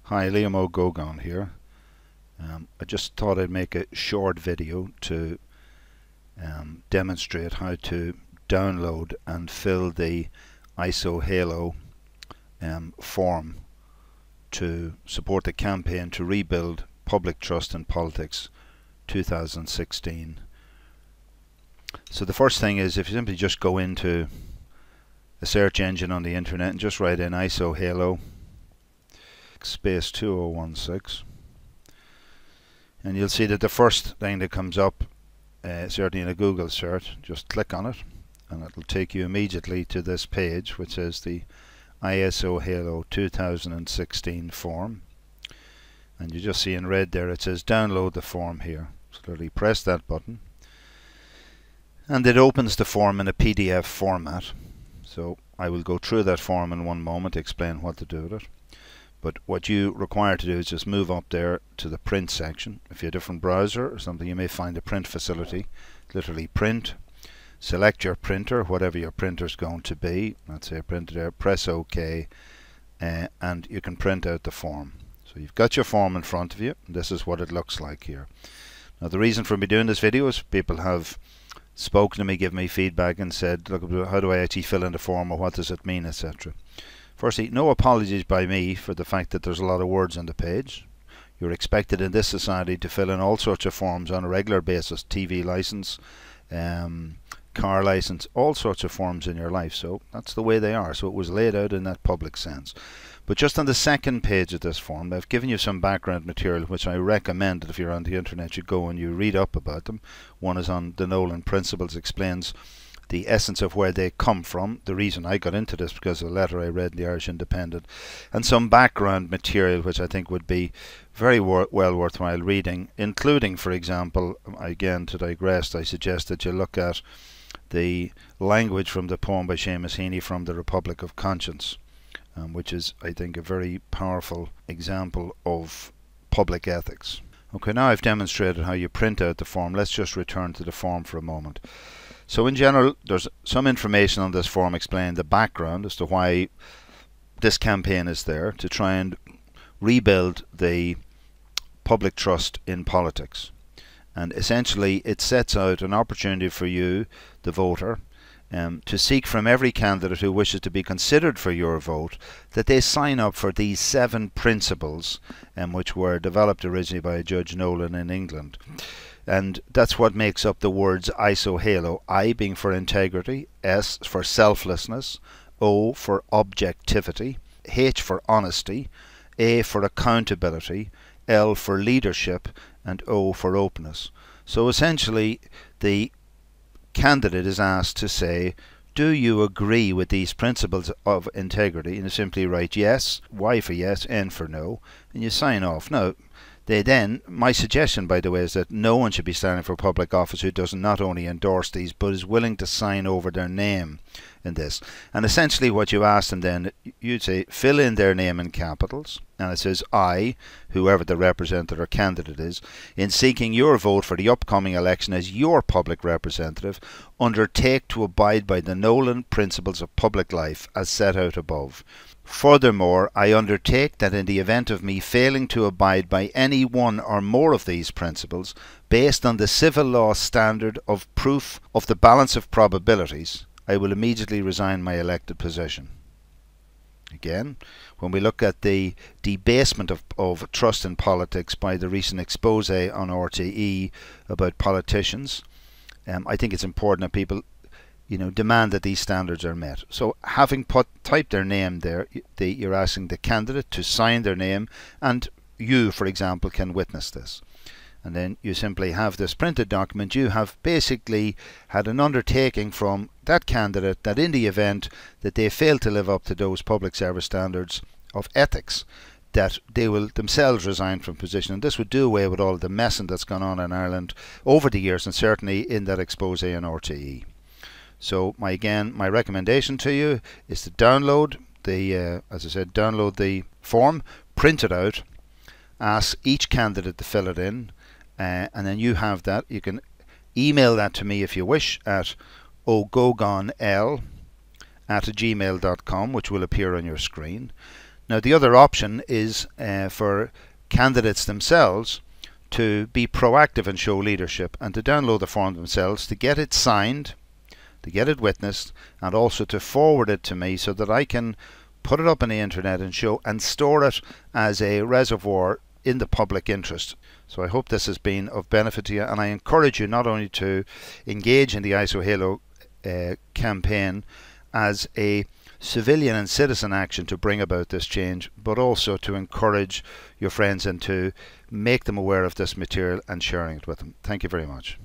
Hi, Liam O'Gogan here. I just thought I'd make a short video to demonstrate how to download and fill the ISOHalo form to support the campaign to rebuild public trust in politics 2016. So the first thing is, if you simply just go into a search engine on the internet and just write in ISOHalo space 2016, and you'll see that the first thing that comes up, certainly in a Google search, just click on it and it will take you immediately to this page which is the ISOHalo 2016 form, and you just see in red there it says download the form here. So literally press that button and it opens the form in a PDF format. So I will go through that form in one moment, explain what to do with it. But what you require to do is just move up there to the print section. If you have a different browser or something, you may find a print facility. Literally print, select your printer, whatever your printer is going to be. Let's say printer there, press OK, and you can print out the form. So you've got your form in front of you, and this is what it looks like here. Now the reason for me doing this video is people have spoken to me, given me feedback and said, look, how do I actually fill in the form, or what does it mean, etc. Firstly, no apologies by me for the fact that there's a lot of words on the page. You're expected in this society to fill in all sorts of forms on a regular basis. TV license, car license, all sorts of forms in your life. So that's the way they are. So it was laid out in that public sense. But just on the second page of this form, I've given you some background material which I recommend that if you're on the internet you go and you read up about them. One is on the Nolan principles, explains the essence of where they come from. The reason I got into this because of a letter I read in the Irish Independent, and some background material which I think would be very well worthwhile reading, including, for example, again to digress, I suggest that you look at the language from the poem by Seamus Heaney from the Republic of Conscience, which is, I think, a very powerful example of public ethics. Okay, now I've demonstrated how you print out the form. Let's just return to the form for a moment. So in general, there's some information on this form explaining the background as to why this campaign is there, to try and rebuild the public trust in politics. And essentially it sets out an opportunity for you, the voter, to seek from every candidate who wishes to be considered for your vote that they sign up for these 7 principles which were developed originally by Judge Nolan in England. And that's what makes up the words ISOHalo. I being for integrity, S for selflessness, O for objectivity, H for honesty, A for accountability, L for leadership, and O for openness. So essentially the candidate is asked to say, do you agree with these principles of integrity? And you simply write yes, Y for yes, N for no, and you sign off. Now, my suggestion, by the way, is that no one should be standing for public office who doesn't not only endorse these but is willing to sign over their name in this. And essentially what you ask them then, you'd say fill in their name in capitals, and it says I, whoever the representative or candidate is, in seeking your vote for the upcoming election as your public representative, undertake to abide by the Nolan principles of public life as set out above. Furthermore, I undertake that in the event of me failing to abide by any one or more of these principles, based on the civil law standard of proof of the balance of probabilities, I will immediately resign my elected position. Again, when we look at the debasement of trust in politics by the recent expose on RTE about politicians, I think it's important that people demand that these standards are met. So having typed their name there, you're asking the candidate to sign their name, and you, for example, can witness this. And then you simply have this printed document. You have basically had an undertaking from that candidate that in the event that they fail to live up to those public service standards of ethics, that they will themselves resign from position. And this would do away with all the messing that's gone on in Ireland over the years, and certainly in that expose on RTE. So my recommendation to you is to download download the form, print it out, ask each candidate to fill it in, and then you have that. You can email that to me if you wish at ogoganl@gmail.com, which will appear on your screen. Now the other option is for candidates themselves to be proactive and show leadership, and to download the form themselves, to get it signed, to get it witnessed, and also to forward it to me so that I can put it up on the internet and show and store it as a reservoir in the public interest. So I hope this has been of benefit to you, and I encourage you not only to engage in the ISOHalo campaign as a civilian and citizen action to bring about this change, but also to encourage your friends and to make them aware of this material and sharing it with them. Thank you very much.